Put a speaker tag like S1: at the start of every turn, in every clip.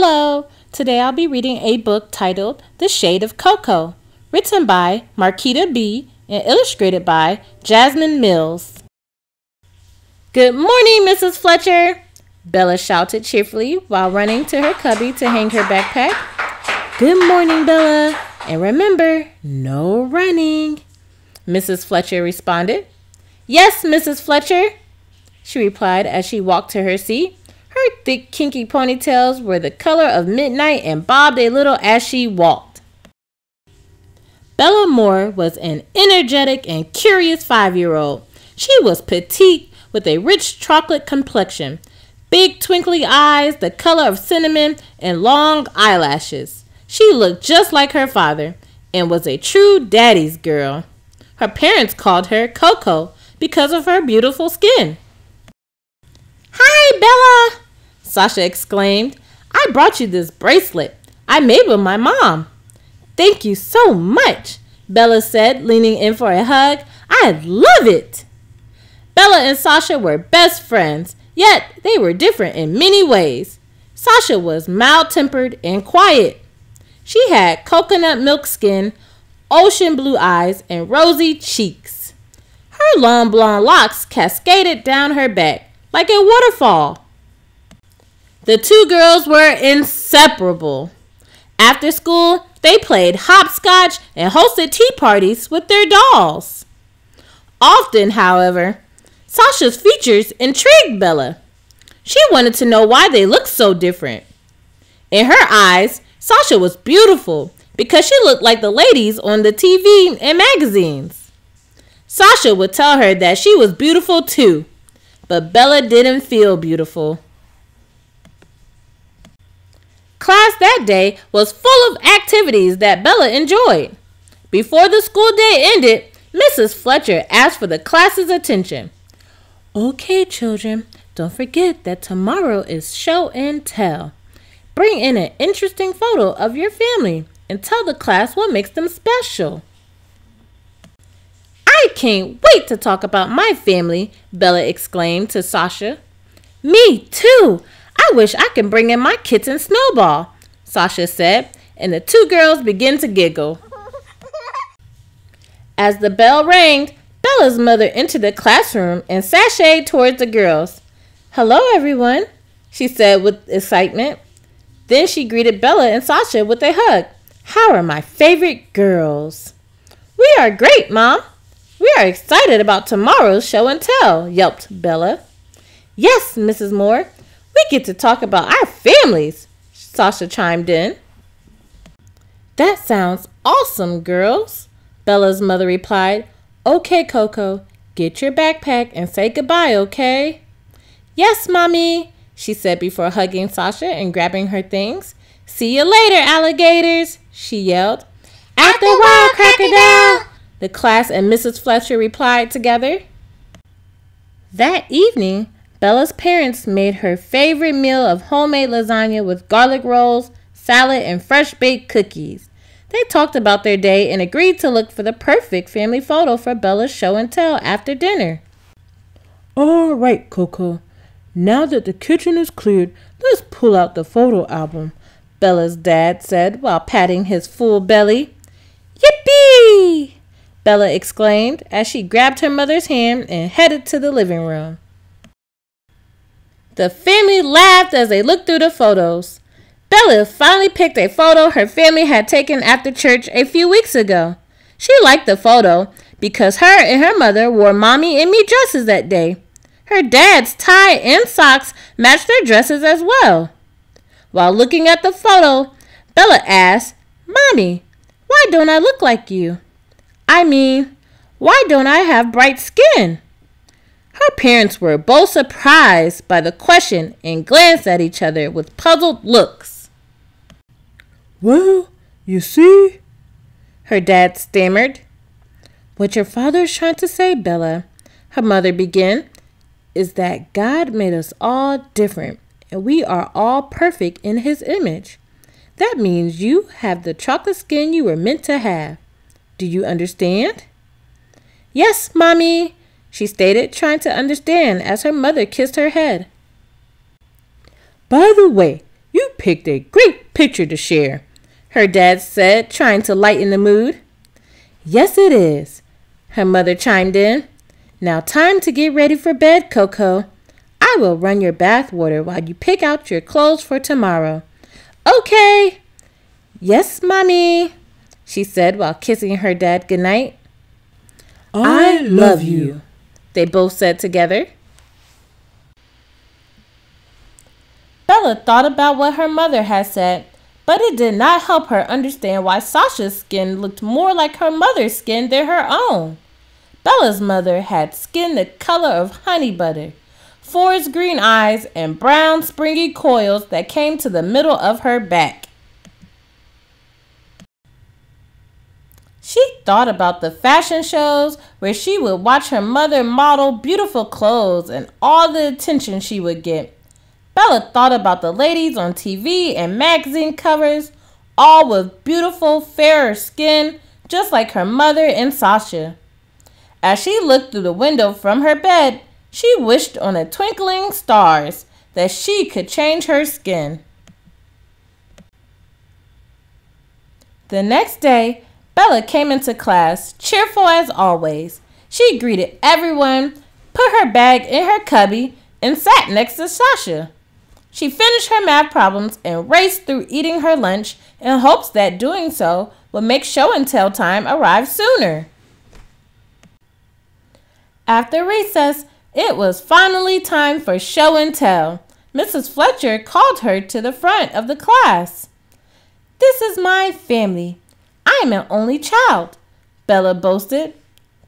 S1: Hello! Today I'll be reading a book titled The Shade of Cocoa, written by Marquita B and illustrated by Jasmine Mills. Good morning, Mrs. Fletcher! Bella shouted cheerfully while running to her cubby to hang her backpack. Good morning, Bella, and remember, no running, Mrs. Fletcher responded. Yes, Mrs. Fletcher, she replied as she walked to her seat. Her thick, kinky ponytails were the color of midnight and bobbed a little as she walked. Bella Moore was an energetic and curious 5-year-old. She was petite with a rich chocolate complexion, big twinkly eyes the color of cinnamon, and long eyelashes. She looked just like her father and was a true daddy's girl. Her parents called her Coco because of her beautiful skin. Hi, Bella! Sasha exclaimed. I brought you this bracelet I made with my mom. Thank you so much, Bella said, leaning in for a hug. I love it. Bella and Sasha were best friends, yet they were different in many ways. Sasha was mild-tempered and quiet. She had coconut milk skin, ocean blue eyes, and rosy cheeks. Her long blonde locks cascaded down her back like a waterfall. The two girls were inseparable. After school, they played hopscotch and hosted tea parties with their dolls. Often, however, Sasha's features intrigued Bella. She wanted to know why they looked so different. In her eyes, Sasha was beautiful because she looked like the ladies on the TV and magazines. Sasha would tell her that she was beautiful too, but Bella didn't feel beautiful. Class that day was full of activities that Bella enjoyed. Before the school day ended, Mrs. Fletcher asked for the class's attention. Okay, children, don't forget that tomorrow is show and tell. Bring in an interesting photo of your family and tell the class what makes them special. I can't wait to talk about my family, Bella exclaimed to Sasha. Me too! I wish I could bring in my kitten Snowball, Sasha said, and the two girls began to giggle. As the bell rang, Bella's mother entered the classroom and sashayed towards the girls. Hello, everyone, she said with excitement. Then she greeted Bella and Sasha with a hug. How are my favorite girls? We are great, Mom. We are excited about tomorrow's show and tell, yelped Bella. Yes, Mrs. Moore. We get to talk about our families, Sasha chimed in. That sounds awesome, girls, Bella's mother replied. Okay, Coco, get your backpack and say goodbye, okay? Yes, Mommy, she said before hugging Sasha and grabbing her things. See you later, alligators, she yelled. At the wall, crocodile, the class and Mrs. Fletcher replied together. That evening, Bella's parents made her favorite meal of homemade lasagna with garlic rolls, salad, and fresh-baked cookies. They talked about their day and agreed to look for the perfect family photo for Bella's show and tell after dinner. All right, Coco. Now that the kitchen is cleared, let's pull out the photo album, Bella's dad said while patting his full belly. Yippee! Bella exclaimed as she grabbed her mother's hand and headed to the living room. The family laughed as they looked through the photos. Bella finally picked a photo her family had taken after church a few weeks ago. She liked the photo because her and her mother wore mommy and me dresses that day. Her dad's tie and socks matched their dresses as well. While looking at the photo, Bella asked, Mommy, why don't I look like you? I mean, why don't I have bright skin? Her parents were both surprised by the question and glanced at each other with puzzled looks. Well, you see, her dad stammered. What your father is trying to say, Bella, her mother began, is that God made us all different and we are all perfect in his image. That means you have the chocolate skin you were meant to have. Do you understand? Yes, Mommy, she stated, trying to understand as her mother kissed her head. By the way, You picked a great picture to share, her dad said, trying to lighten the mood. Yes, it is, her mother chimed in. Now time to get ready for bed, Coco. I will run your bath water while you pick out your clothes for tomorrow. Okay. Yes, Mommy, she said while kissing her dad goodnight. I love you, they both said together. Bella thought about what her mother had said, but it did not help her understand why Sasha's skin looked more like her mother's skin than her own. Bella's mother had skin the color of honey butter, forest green eyes, and brown springy coils that came to the middle of her back. She thought about the fashion shows where she would watch her mother model beautiful clothes and all the attention she would get. Bella thought about the ladies on TV and magazine covers, all with beautiful, fairer skin, just like her mother and Sasha. As she looked through the window from her bed, she wished on the twinkling stars that she could change her skin. The next day, Bella came into class, cheerful as always. She greeted everyone, put her bag in her cubby, and sat next to Sasha. She finished her math problems and raced through eating her lunch in hopes that doing so would make show and tell time arrive sooner. After recess, it was finally time for show and tell. Mrs. Fletcher called her to the front of the class. This is my family. I am an only child, Bella boasted.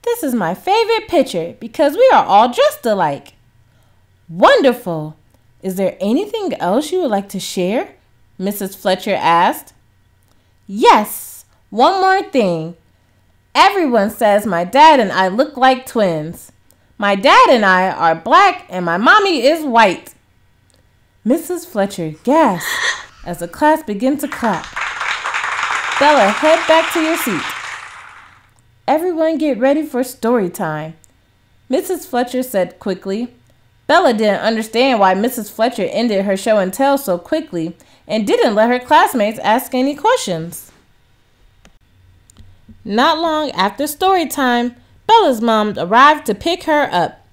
S1: This is my favorite picture because we are all dressed alike. Wonderful! Is there anything else you would like to share? Mrs. Fletcher asked. Yes, one more thing. Everyone says my dad and I look like twins. My dad and I are black and my mommy is white. Mrs. Fletcher gasped as the class began to clap. Bella, head back to your seat. Everyone get ready for story time, Mrs. Fletcher said quickly. Bella didn't understand why Mrs. Fletcher ended her show and tell so quickly and didn't let her classmates ask any questions. Not long after story time, Bella's mom arrived to pick her up.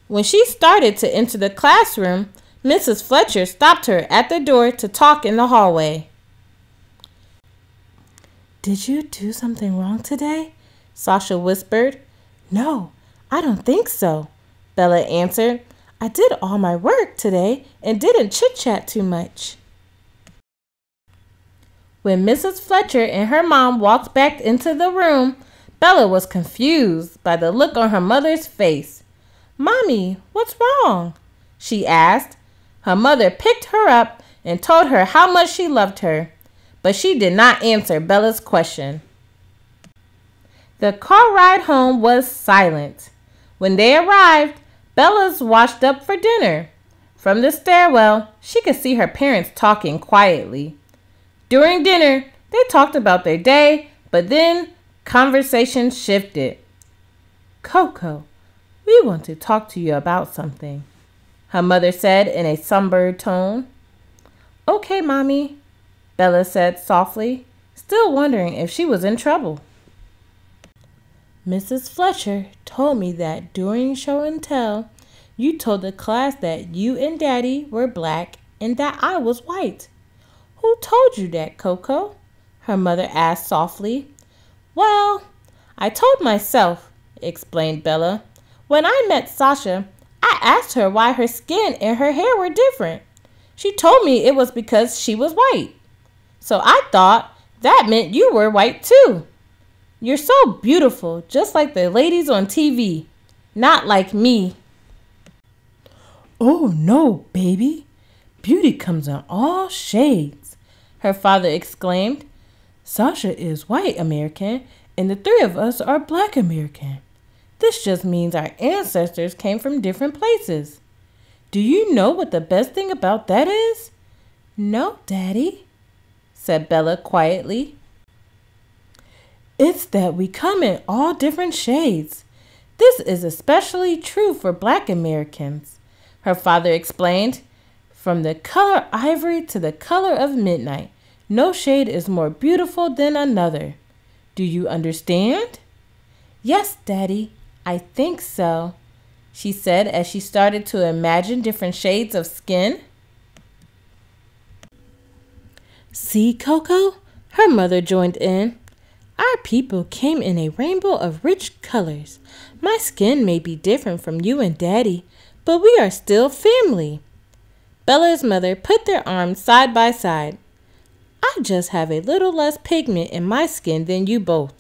S1: When she started to enter the classroom, Mrs. Fletcher stopped her at the door to talk in the hallway. Did you do something wrong today? Sasha whispered. No, I don't think so, Bella answered. I did all my work today and didn't chit-chat too much. When Mrs. Fletcher and her mom walked back into the room, Bella was confused by the look on her mother's face. Mommy, what's wrong? She asked. Her mother picked her up and told her how much she loved her, but she did not answer Bella's question. The car ride home was silent. When they arrived, Bella's washed up for dinner. From the stairwell, she could see her parents talking quietly. During dinner, they talked about their day, but then conversation shifted. Coco, we want to talk to you about something, her mother said in a somber tone. Okay, Mommy, Bella said softly, still wondering if she was in trouble. Mrs. Fletcher told me that during show and tell, you told the class that you and Daddy were black and that I was white. Who told you that, Coco? Her mother asked softly. Well, I told myself, explained Bella. When I met Sasha, I asked her why her skin and her hair were different. She told me it was because she was white. So I thought that meant you were white too. You're so beautiful, just like the ladies on TV, not like me. Oh no, baby. Beauty comes in all shades, her father exclaimed. Sasha is white American and the three of us are black American. This just means our ancestors came from different places. Do you know what the best thing about that is? No, Daddy, said Bella quietly. It's that we come in all different shades. This is especially true for black Americans, her father explained. From the color ivory to the color of midnight, no shade is more beautiful than another. Do you understand?" "Yes, Daddy, I think so," she said as she started to imagine different shades of skin. "See, Coco?" Her mother joined in. "Our people came in a rainbow of rich colors. My skin may be different from you and Daddy, but we are still family." Bella's mother put their arms side by side. "I just have a little less pigment in my skin than you both,"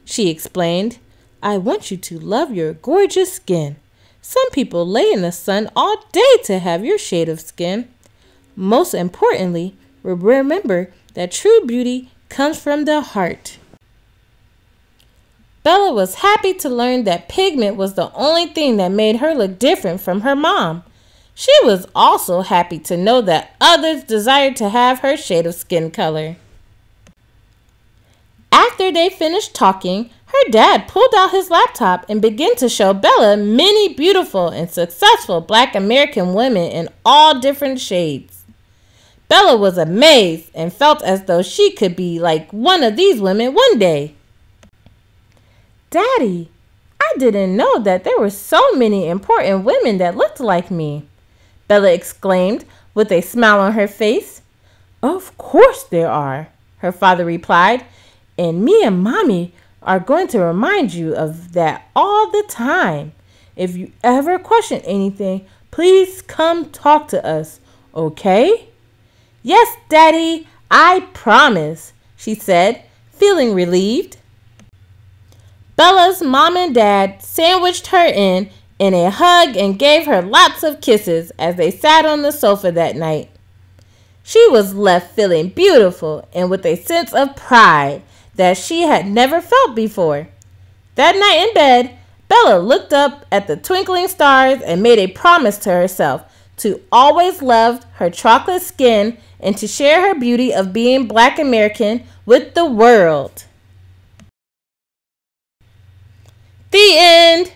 S1: she explained. "I want you to love your gorgeous skin. Some people lay in the sun all day to have your shade of skin. Most importantly, remember that true beauty comes from the heart." Bella was happy to learn that pigment was the only thing that made her look different from her mom. She was also happy to know that others desired to have her shade of skin color. After they finished talking, her dad pulled out his laptop and began to show Bella many beautiful and successful Black American women in all different shades. Bella was amazed and felt as though she could be like one of these women one day. "Daddy, I didn't know that there were so many important women that looked like me," Bella exclaimed with a smile on her face. "Of course there are," her father replied, "and me and Mommy are going to remind you of that all the time. If you ever question anything, please come talk to us, okay?" "Yes, Daddy, I promise," she said, feeling relieved. Bella's mom and dad sandwiched her in a hug and gave her lots of kisses as they sat on the sofa that night. She was left feeling beautiful and with a sense of pride that she had never felt before. That night in bed, Bella looked up at the twinkling stars and made a promise to herself to always love her chocolate skin and to share her beauty of being Black American with the world. The end.